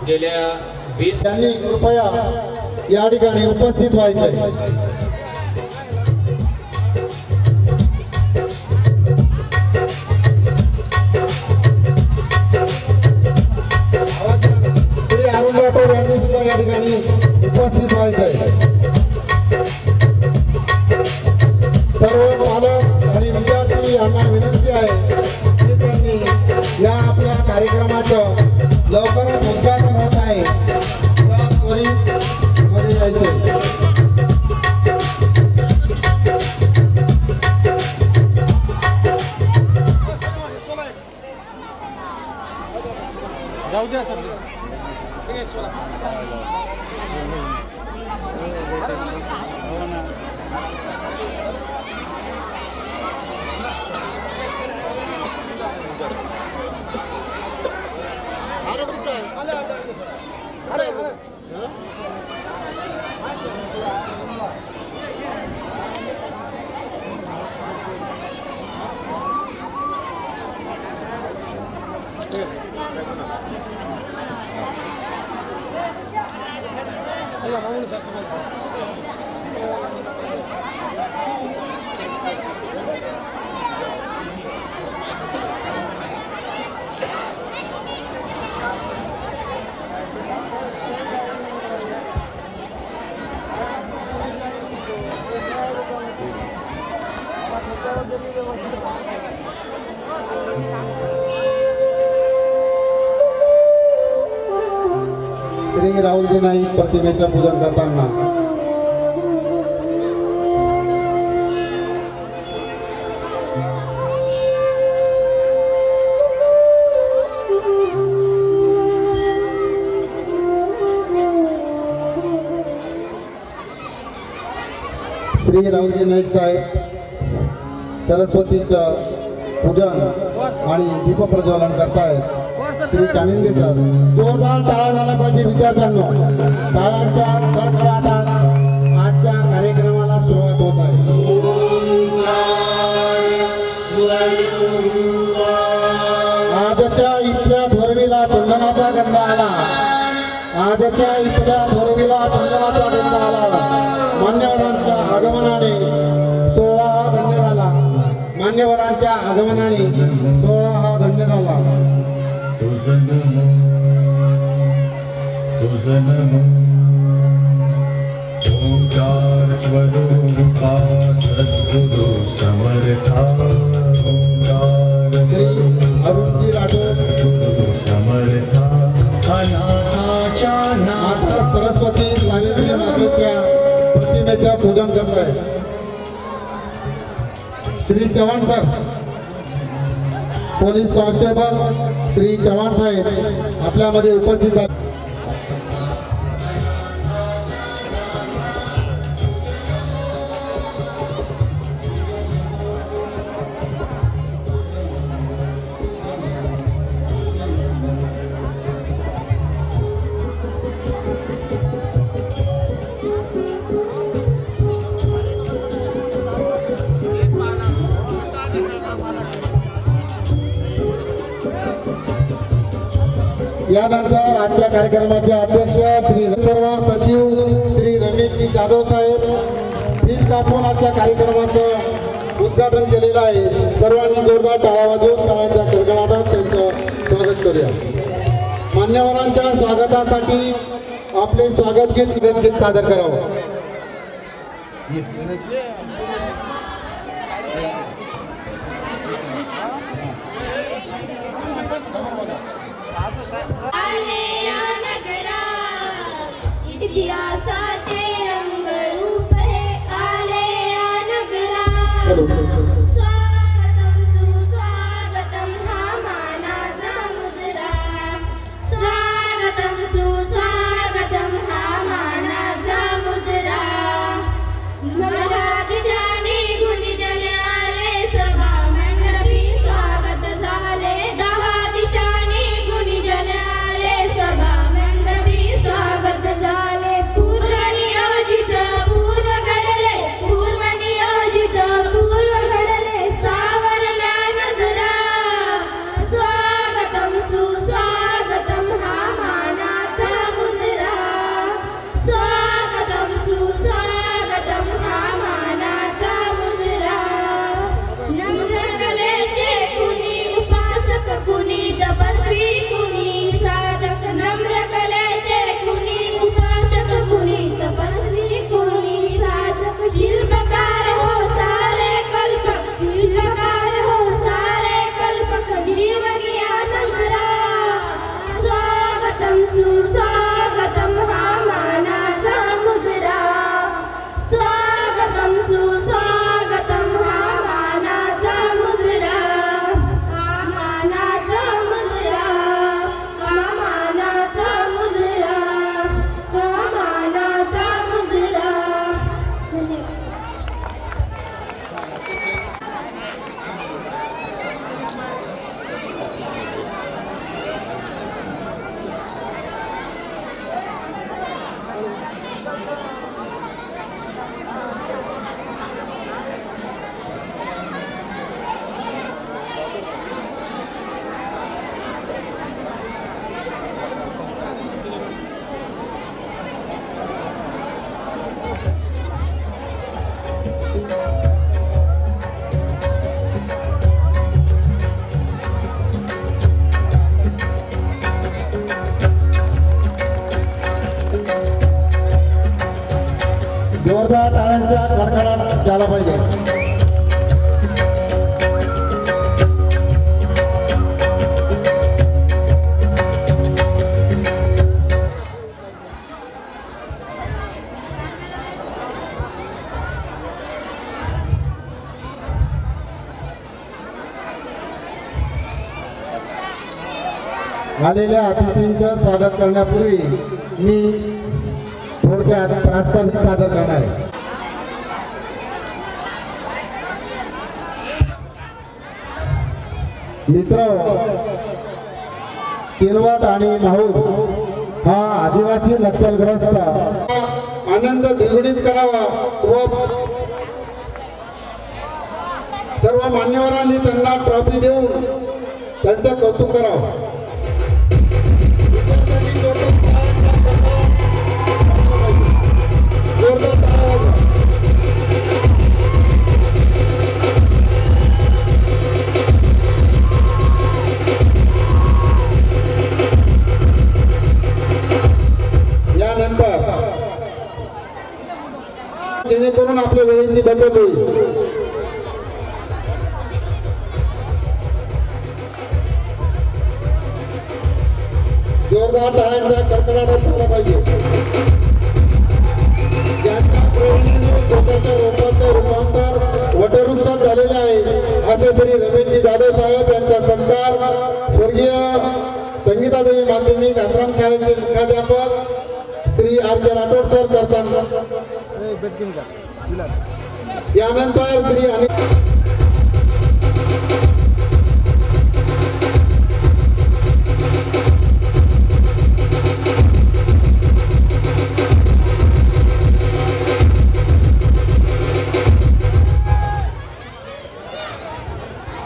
गेल्या 20 त्यांनी कृपया या ठिकाणी उपस्थित व्हायचे। श्री अरुण राठोड यांनी सुद्धा या ठिकाणी उपस्थित व्हायचे। सर्व पालक आणि विद्यार्थी यांना विनंती आहे की त्यांनी या आपल्या कार्यक्रमाचं लवकरच उद्घाटन होत आहे त्या त्वरित मध्ये यायचे। श्री राहुलजी नाईक प्रतिमेचं पूजन करताना श्री राहुलजी नाईक साहेब सरस्वतीचं पूजन आणि दीप प्रज्वलन करतायत। श्री कानिंदे सर, जोरदार टाळ्या झाल्या पाहिजे विद्यार्थ्यांनो। टाळ्यांच्या कडकडाटात आजच्या कार्यक्रमाला सुरुवात होत आहे। आजच्या इथल्या थोरवीला चंदनाचा गंध आला। आजच्या इथल्या थोरवीला चंदनाचा गंध आला। मान्यवरांच्या आगमनाने सोहळा हा धन्य झाला। मान्यवरांच्या आगमनाने सोहळा हा धन्य झाला। ओंकार स्वरूपा सद्गुरु समर्था। ओंकार अरुणजी राठोड गुरु समर्था। अनाथाच्या नाथ सरस्वती स्वामींच्या मातेच्या प्रतिमेचं पूजन करत आहे। Shri Chavan sir, police constable Shri Chavan साहेब आपल्यामध्ये उपस्थित आहेत। यानंतर आजच्या कार्यक्रमाचे अध्यक्ष श्री सर्व सचिव श्री रमेशजी जाधव साहेब फीत कापून आजच्या कार्यक्रमाचं उद्घाटन केलेलं आहे। सर्वांनी जोरदार टाळ्या वाजवून टाळ्यांच्या कडकडाटात त्यांचं स्वागत करूया। मान्यवरांच्या स्वागतासाठी आपले स्वागत गीत सादर करावं। इतिहासाचे रंगरूप हे आले या नगरा। स्वागतम सुस्वागतम हा मानाचा मुजरा। स्वागतम सुस्वागतम हा मानाचा मुजरा। जोरदार टाळ्यांचा कडकडाट झाला पाहिजे. आलेल्या अतिथींचं स्वागत करण्यापूर्वी मी थोडक्यात प्रास्ताविक सादर करणार आहे. मित्र, किनवट आणि माहूर हा आदिवासी नक्षलग्रस्त आनंद द्विगुणित करावा व सर्व मान्यवरांनी त्यांना ट्रॉफी देऊन त्यांचं कौतुक करावं. यानंतर जेणेकरून आपल्या वेळेची बचत होईल. जोरदार टाळ्यांचा कडकडाट झाला पाहिजे. ज्यांच्या प्रेरणेने स्वतःच्या रोपाचं रूपांतर वटवृक्षात झालेले आहे असे श्री रमेशजी जाधव साहेब यांचा सत्कार स्वर्गीय संगीतादेवी माध्यमिक आश्रम शाळेचे मुख्याध्यापक श्री आर के राठोड सर करतात. यानंतर श्री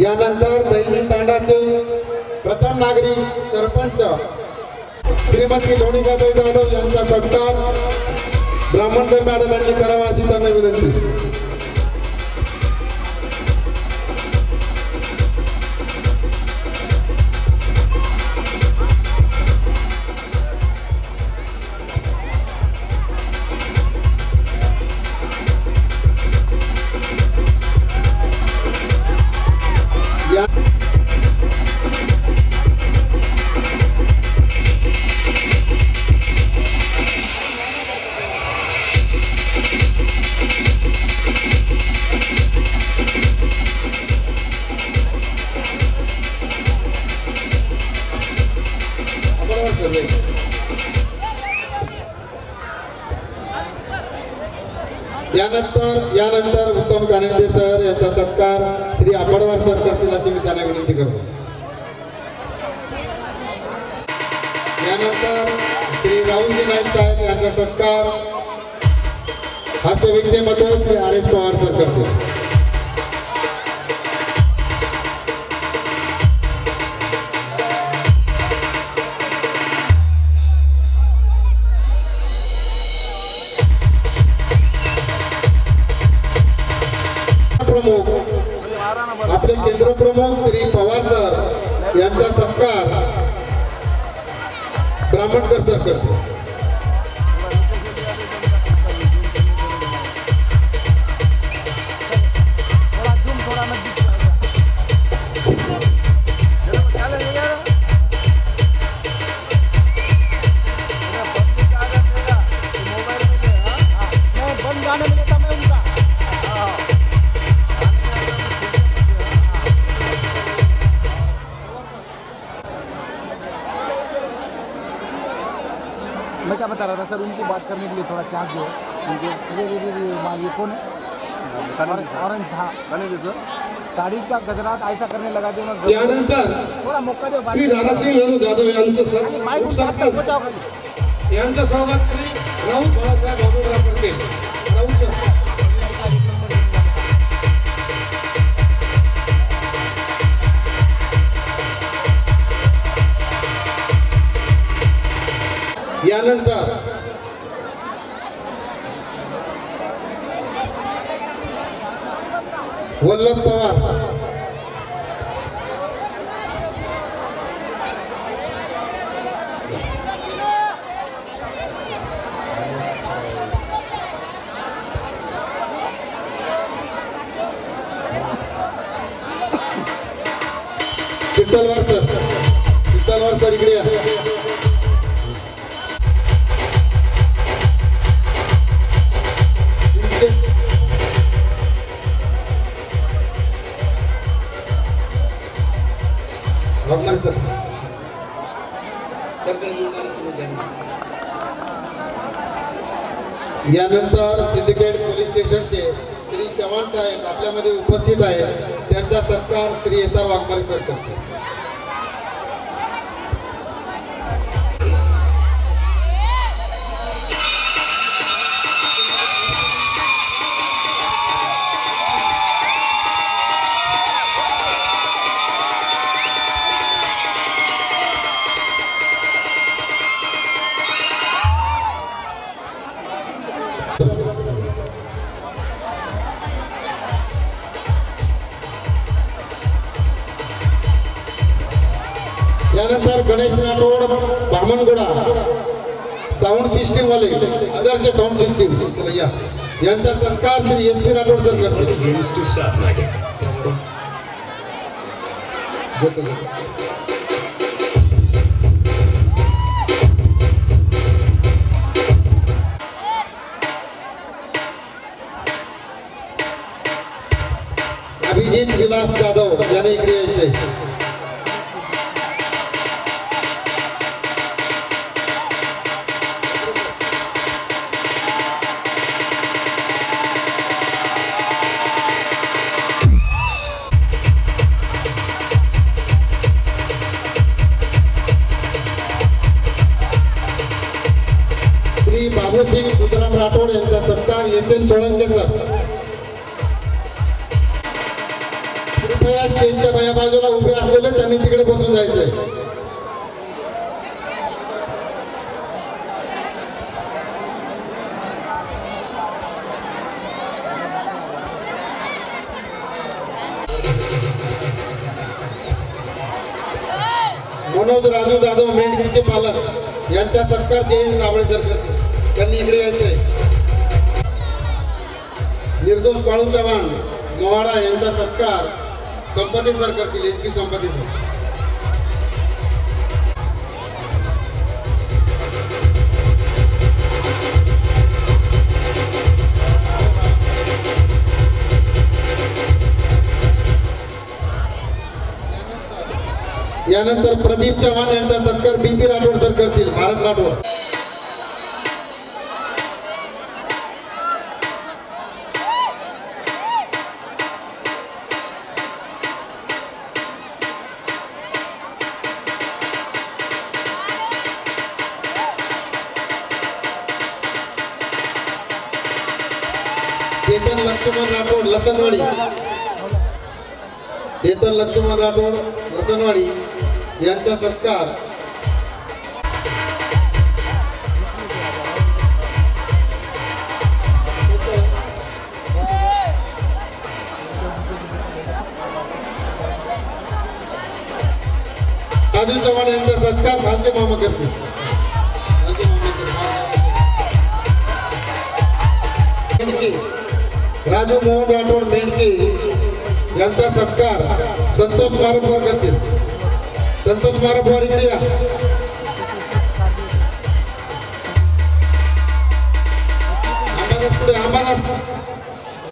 यानंतर दैनी तांडाचे प्रथम नागरिक सरपंच श्रीमती लोणीकाताई जाधव यांचा सत्कार ब्राह्मणदेव मॅडम यांनी करावा अशी त्यांना विनंती. यानंतर उत्तम कानंदे सर यांचा सत्कार श्री आंबडवार सर करतील अशी मी त्यांना विनंती करतो. यानंतर श्री राहुलजी नाईक साहेब यांचा सत्कार हास्य व्यक्तिमत्व Shri R S Pawar sir करतील. आपले केंद्र प्रमुख श्री पवार सर यांचा सत्कार ब्राह्मणकर सर करतो. मैं क्या बता रहा था सर, उनको बात करने के लिए थोड़ा चार्ज जो है ये कौन है ऑरेंज था सर तारीख का गजरात ऐसा करने लगा दे. यानंतर थोड़ा मौका दे. श्री दादासिंह नानू जाधव यांचं यांच्या स्वागत श्री राहुल बाळासाहेब बाबूराव करतील. राहुल सर यानंतर वल्लभ पवार विठ्ठलवार सर इकडे या. वाघमारे सर. यानंतर सिंडिकेट पोलीस स्टेशनचे श्री चव्हाण साहेब आपल्यामध्ये उपस्थित आहेत. त्यांचा सत्कार Shri S R Waghmare sir करतात. यानंतर गणेश राठोड बामणगुडा साऊंड सिस्टीम वाले आदर्श साऊंड सिस्टीम या यांचा सत्कार Shri S P Rathod sir करतात. अभिजित विलास जाधव याने इकडे यायचे. श्री बाबूसिंग सुतराम राठोड यांचा सत्कार एस एन सोळंके सर. कृपया स्टेजच्या बाया बाजूला उभे असलेले त्यांनी तिकडे बसून जायचंय. मनोज राजू जाधव मेंढकीचे पालक यांचा सत्कार जयंत साबळे सर करतील. त्यांनी इकडे यायचंय. निर्दोष बाळू चव्हाण मोवाडा यांचा सत्कार संपती सर करतील. एच पी संपती सर. यानंतर प्रदीप चव्हाण यांचा सत्कार बीपी राठोड सर करतील. भारत राठोड. चेतन लक्ष्मण राठोड लसणवाडी. चेतन लक्ष्मण राठोड लसणवाडी यांचा सत्कार राजू चव्हाण यांचा सत्कार भालके मामा करतील. राजू मोहन राठोड मेंढके यांचा सत्कार संतोष मारुपवार करतील. संतोष मारुपवार इकडे या. आंबादास पुढे. आंबादास